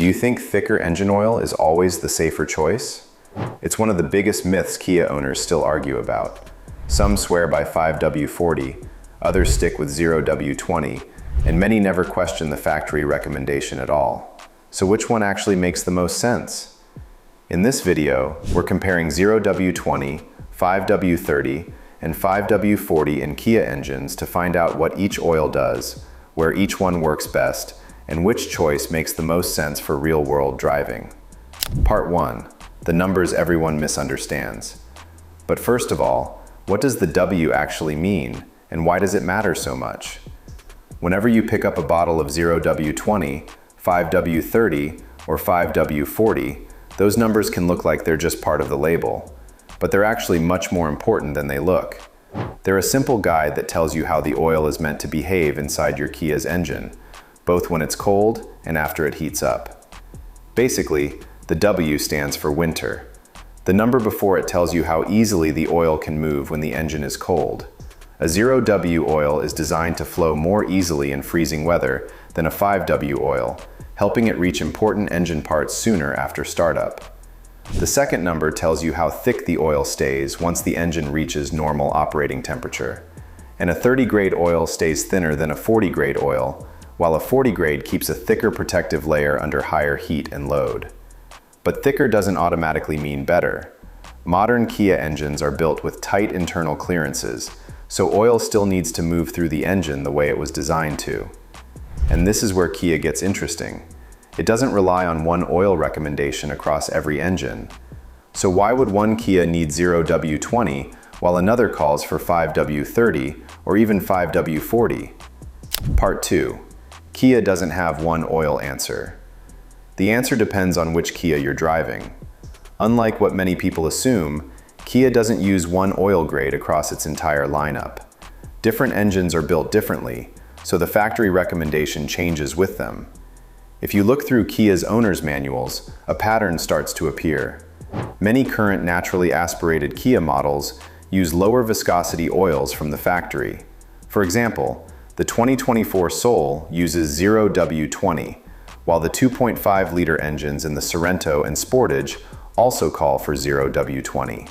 Do you think thicker engine oil is always the safer choice? It's one of the biggest myths Kia owners still argue about. Some swear by 5W-40, others stick with 0W-20, and many never question the factory recommendation at all. So which one actually makes the most sense? In this video, we're comparing 0W-20, 5W-30, and 5W-40 in Kia engines to find out what each oil does, where each one works best, and which choice makes the most sense for real-world driving. Part 1. The numbers everyone misunderstands. But first of all, what does the W actually mean, and why does it matter so much? Whenever you pick up a bottle of 0W-20, 5W-30, or 5W-40, those numbers can look like they're just part of the label, but they're actually much more important than they look. They're a simple guide that tells you how the oil is meant to behave inside your Kia's engine, both when it's cold and after it heats up. Basically, the W stands for winter. The number before it tells you how easily the oil can move when the engine is cold. A 0W oil is designed to flow more easily in freezing weather than a 5W oil, helping it reach important engine parts sooner after startup. The second number tells you how thick the oil stays once the engine reaches normal operating temperature. And a 30 grade oil stays thinner than a 40 grade oil, while a 40 grade keeps a thicker protective layer under higher heat and load. But thicker doesn't automatically mean better. Modern Kia engines are built with tight internal clearances, so oil still needs to move through the engine the way it was designed to. And this is where Kia gets interesting. It doesn't rely on one oil recommendation across every engine. So why would one Kia need 0W-20 while another calls for 5W-30 or even 5W-40? Part 2. Kia doesn't have one oil answer. The answer depends on which Kia you're driving. Unlike what many people assume, Kia doesn't use one oil grade across its entire lineup. Different engines are built differently, so the factory recommendation changes with them. If you look through Kia's owner's manuals, a pattern starts to appear. Many current naturally aspirated Kia models use lower viscosity oils from the factory. For example, the 2024 Soul uses 0W-20, while the 2.5-liter engines in the Sorento and Sportage also call for 0W-20.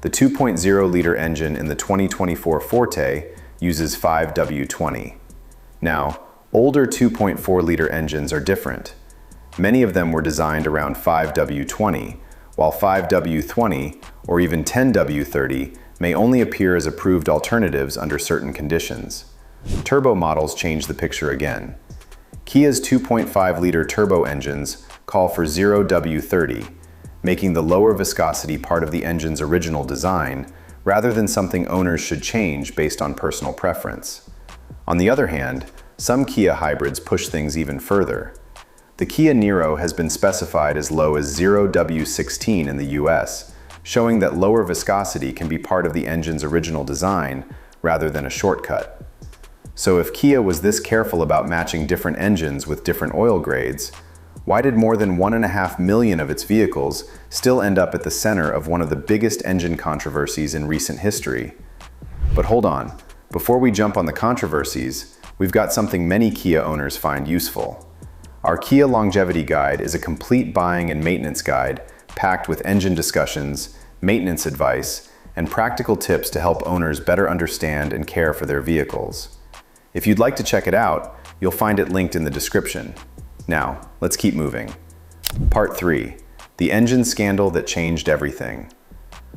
The 2.0-liter engine in the 2024 Forte uses 5W-20. Now, older 2.4-liter engines are different. Many of them were designed around 5W-20, while 5W-20 or even 10W-30 may only appear as approved alternatives under certain conditions. Turbo models change the picture again. Kia's 2.5-liter turbo engines call for 0W-30, making the lower viscosity part of the engine's original design, rather than something owners should change based on personal preference. On the other hand, some Kia hybrids push things even further. The Kia Niro has been specified as low as 0W-16 in the US, showing that lower viscosity can be part of the engine's original design rather than a shortcut. So if Kia was this careful about matching different engines with different oil grades, why did more than 1.5 million of its vehicles still end up at the center of one of the biggest engine controversies in recent history? But hold on, before we jump on the controversies, we've got something many Kia owners find useful. Our Kia Longevity Guide is a complete buying and maintenance guide packed with engine discussions, maintenance advice, and practical tips to help owners better understand and care for their vehicles. If you'd like to check it out, you'll find it linked in the description. Now, let's keep moving. Part 3. The engine scandal that changed everything.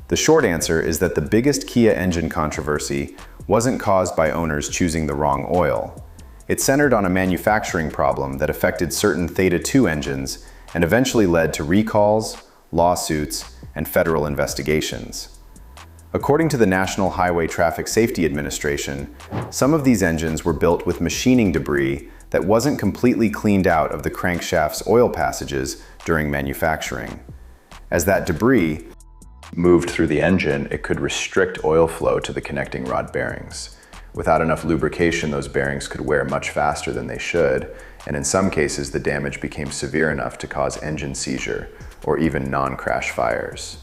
The short answer is that the biggest Kia engine controversy wasn't caused by owners choosing the wrong oil. It centered on a manufacturing problem that affected certain Theta II engines and eventually led to recalls, lawsuits, and federal investigations. According to the National Highway Traffic Safety Administration, some of these engines were built with machining debris that wasn't completely cleaned out of the crankshaft's oil passages during manufacturing. As that debris moved through the engine, it could restrict oil flow to the connecting rod bearings. Without enough lubrication, those bearings could wear much faster than they should, and in some cases the damage became severe enough to cause engine seizure or even non-crash fires.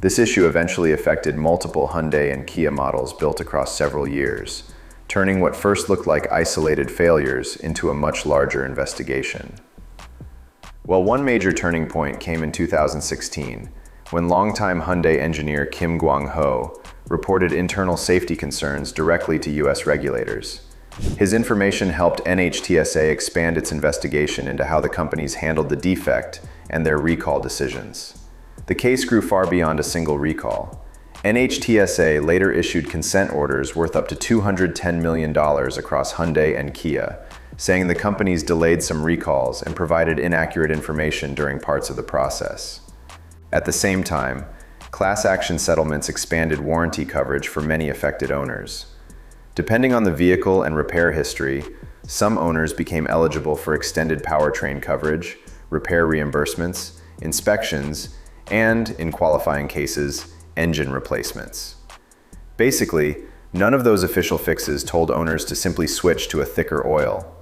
This issue eventually affected multiple Hyundai and Kia models built across several years, turning what first looked like isolated failures into a much larger investigation. Well, one major turning point came in 2016, when longtime Hyundai engineer Kim Kwang-ho reported internal safety concerns directly to US regulators. His information helped NHTSA expand its investigation into how the companies handled the defect and their recall decisions. The case grew far beyond a single recall. NHTSA later issued consent orders worth up to $210 million across Hyundai and Kia, saying the companies delayed some recalls and provided inaccurate information during parts of the process. At the same time, class action settlements expanded warranty coverage for many affected owners. Depending on the vehicle and repair history, some owners became eligible for extended powertrain coverage, repair reimbursements, inspections, and, in qualifying cases, engine replacements. Basically, none of those official fixes told owners to simply switch to a thicker oil.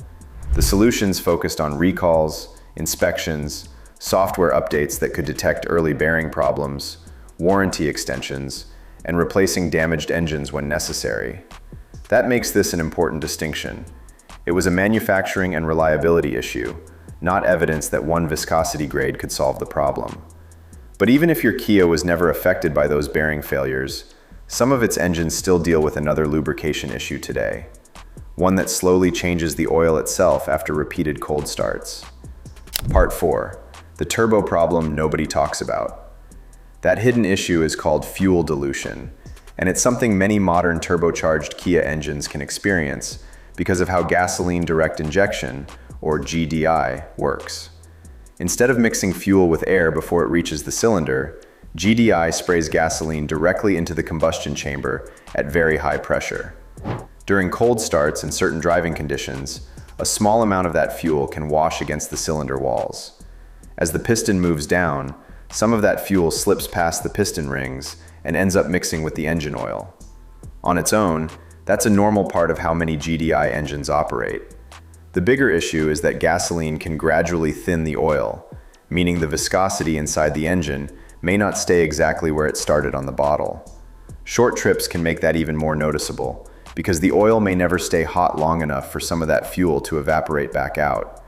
The solutions focused on recalls, inspections, software updates that could detect early bearing problems, warranty extensions, and replacing damaged engines when necessary. That makes this an important distinction. It was a manufacturing and reliability issue, not evidence that one viscosity grade could solve the problem. But even if your Kia was never affected by those bearing failures, some of its engines still deal with another lubrication issue today, one that slowly changes the oil itself after repeated cold starts. Part 4. The turbo problem nobody talks about. That hidden issue is called fuel dilution, and it's something many modern turbocharged Kia engines can experience because of how gasoline direct injection, or GDI, works. Instead of mixing fuel with air before it reaches the cylinder, GDI sprays gasoline directly into the combustion chamber at very high pressure. During cold starts and certain driving conditions, a small amount of that fuel can wash against the cylinder walls. As the piston moves down, some of that fuel slips past the piston rings and ends up mixing with the engine oil. On its own, that's a normal part of how many GDI engines operate. The bigger issue is that gasoline can gradually thin the oil, meaning the viscosity inside the engine may not stay exactly where it started on the bottle. Short trips can make that even more noticeable, because the oil may never stay hot long enough for some of that fuel to evaporate back out.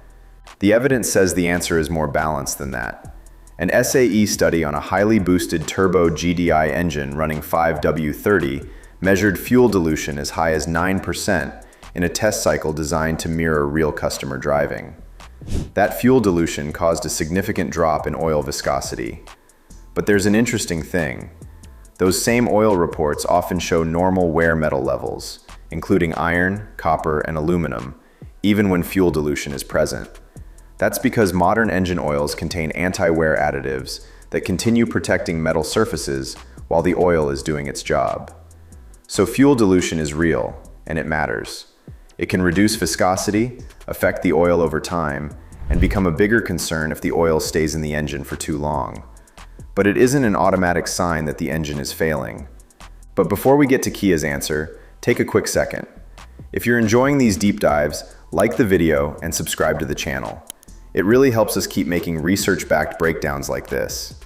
The evidence says the answer is more balanced than that. An SAE study on a highly boosted turbo GDI engine running 5W-30 measured fuel dilution as high as 9% in a test cycle designed to mirror real customer driving. That fuel dilution caused a significant drop in oil viscosity. But there's an interesting thing. Those same oil reports often show normal wear metal levels, including iron, copper, and aluminum, even when fuel dilution is present. That's because modern engine oils contain anti-wear additives that continue protecting metal surfaces while the oil is doing its job. So fuel dilution is real, and it matters. It can reduce viscosity, affect the oil over time, and become a bigger concern if the oil stays in the engine for too long. But it isn't an automatic sign that the engine is failing. But before we get to Kia's answer, take a quick second. If you're enjoying these deep dives, like the video and subscribe to the channel. It really helps us keep making research-backed breakdowns like this.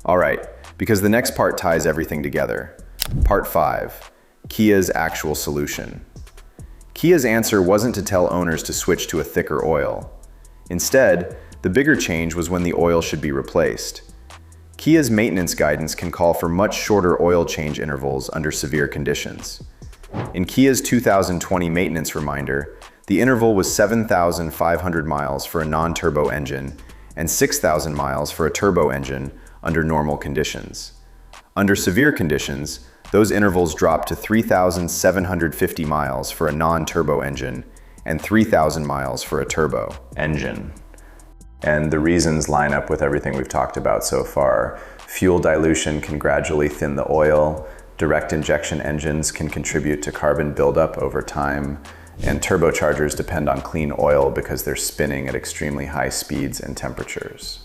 Alright, because the next part ties everything together. Part 5. Kia's actual solution. Kia's answer wasn't to tell owners to switch to a thicker oil. Instead, the bigger change was when the oil should be replaced. Kia's maintenance guidance can call for much shorter oil change intervals under severe conditions. In Kia's 2020 maintenance reminder, the interval was 7,500 miles for a non-turbo engine and 6,000 miles for a turbo engine under normal conditions. Under severe conditions, those intervals dropped to 3,750 miles for a non-turbo engine and 3,000 miles for a turbo engine. And the reasons line up with everything we've talked about so far. Fuel dilution can gradually thin the oil, direct injection engines can contribute to carbon buildup over time, and turbochargers depend on clean oil because they're spinning at extremely high speeds and temperatures.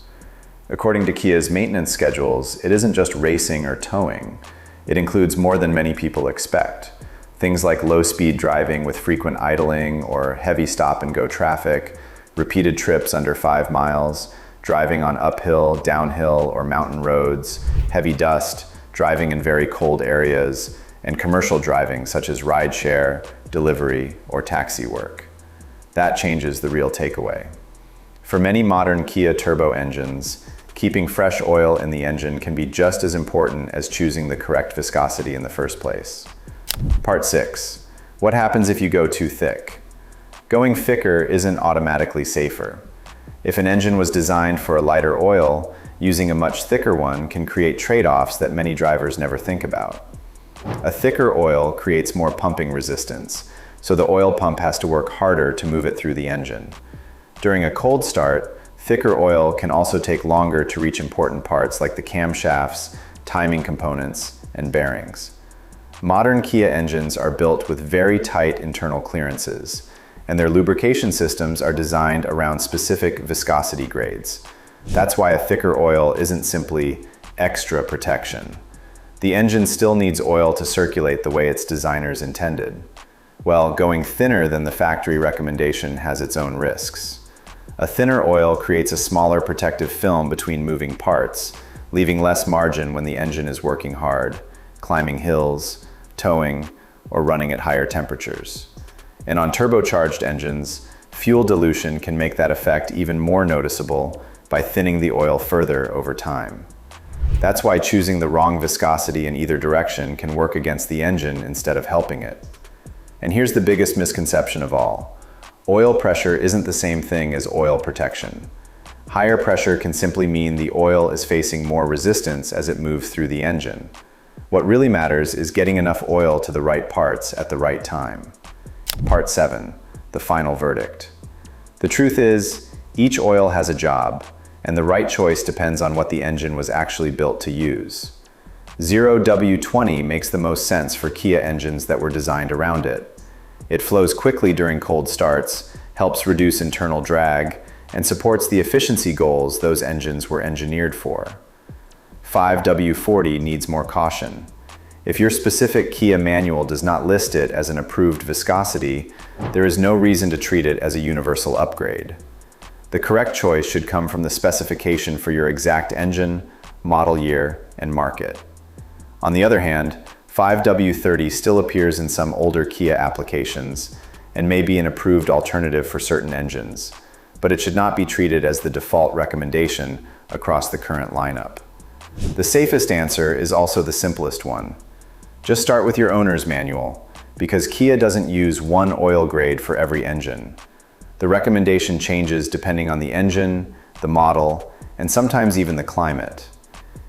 According to Kia's maintenance schedules, it isn't just racing or towing. It includes more than many people expect. Things like low-speed driving with frequent idling or heavy stop-and-go traffic, repeated trips under 5 miles, driving on uphill, downhill, or mountain roads, heavy dust, driving in very cold areas, and commercial driving such as rideshare, delivery, or taxi work. That changes the real takeaway. For many modern Kia turbo engines, keeping fresh oil in the engine can be just as important as choosing the correct viscosity in the first place. Part 6. What happens if you go too thick? Going thicker isn't automatically safer. If an engine was designed for a lighter oil, using a much thicker one can create trade-offs that many drivers never think about. A thicker oil creates more pumping resistance, so the oil pump has to work harder to move it through the engine. During a cold start, thicker oil can also take longer to reach important parts like the camshafts, timing components, and bearings. Modern Kia engines are built with very tight internal clearances, and their lubrication systems are designed around specific viscosity grades. That's why a thicker oil isn't simply extra protection. The engine still needs oil to circulate the way its designers intended. Well, going thinner than the factory recommendation has its own risks. A thinner oil creates a smaller protective film between moving parts, leaving less margin when the engine is working hard, climbing hills, towing, or running at higher temperatures. And on turbocharged engines, fuel dilution can make that effect even more noticeable by thinning the oil further over time. That's why choosing the wrong viscosity in either direction can work against the engine instead of helping it. And here's the biggest misconception of all. Oil pressure isn't the same thing as oil protection. Higher pressure can simply mean the oil is facing more resistance as it moves through the engine. What really matters is getting enough oil to the right parts at the right time. Part 7, the final verdict. The truth is, each oil has a job, and the right choice depends on what the engine was actually built to use. 5W-20 makes the most sense for Kia engines that were designed around it. It flows quickly during cold starts, helps reduce internal drag, and supports the efficiency goals those engines were engineered for. 5W-40 needs more caution. If your specific Kia manual does not list it as an approved viscosity, there is no reason to treat it as a universal upgrade. The correct choice should come from the specification for your exact engine, model year, and market. On the other hand, 5W-30 still appears in some older Kia applications and may be an approved alternative for certain engines, but it should not be treated as the default recommendation across the current lineup. The safest answer is also the simplest one. Just start with your owner's manual, because Kia doesn't use one oil grade for every engine. The recommendation changes depending on the engine, the model, and sometimes even the climate.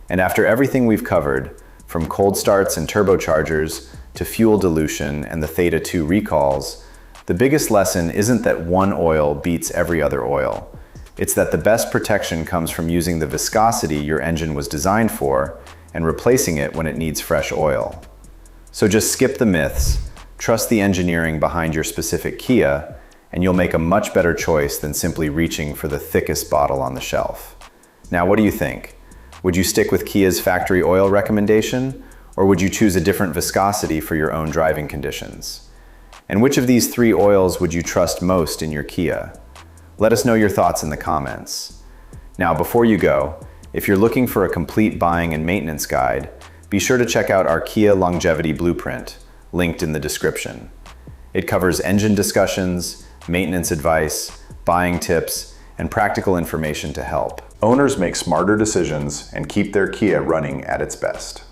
And after everything we've covered, from cold starts and turbochargers to fuel dilution and the Theta II recalls, the biggest lesson isn't that one oil beats every other oil. It's that the best protection comes from using the viscosity your engine was designed for and replacing it when it needs fresh oil. So just skip the myths, trust the engineering behind your specific Kia, and you'll make a much better choice than simply reaching for the thickest bottle on the shelf. Now, what do you think? Would you stick with Kia's factory oil recommendation, or would you choose a different viscosity for your own driving conditions? And which of these 3 oils would you trust most in your Kia? Let us know your thoughts in the comments. Now, before you go, if you're looking for a complete buying and maintenance guide, be sure to check out our Kia Longevity Blueprint, linked in the description. It covers engine discussions, maintenance advice, buying tips, and practical information to help owners make smarter decisions and keep their Kia running at its best.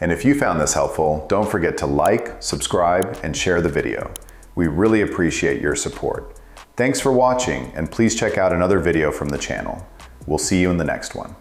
And if you found this helpful, don't forget to like, subscribe, and share the video. We really appreciate your support. Thanks for watching, and please check out another video from the channel. We'll see you in the next one.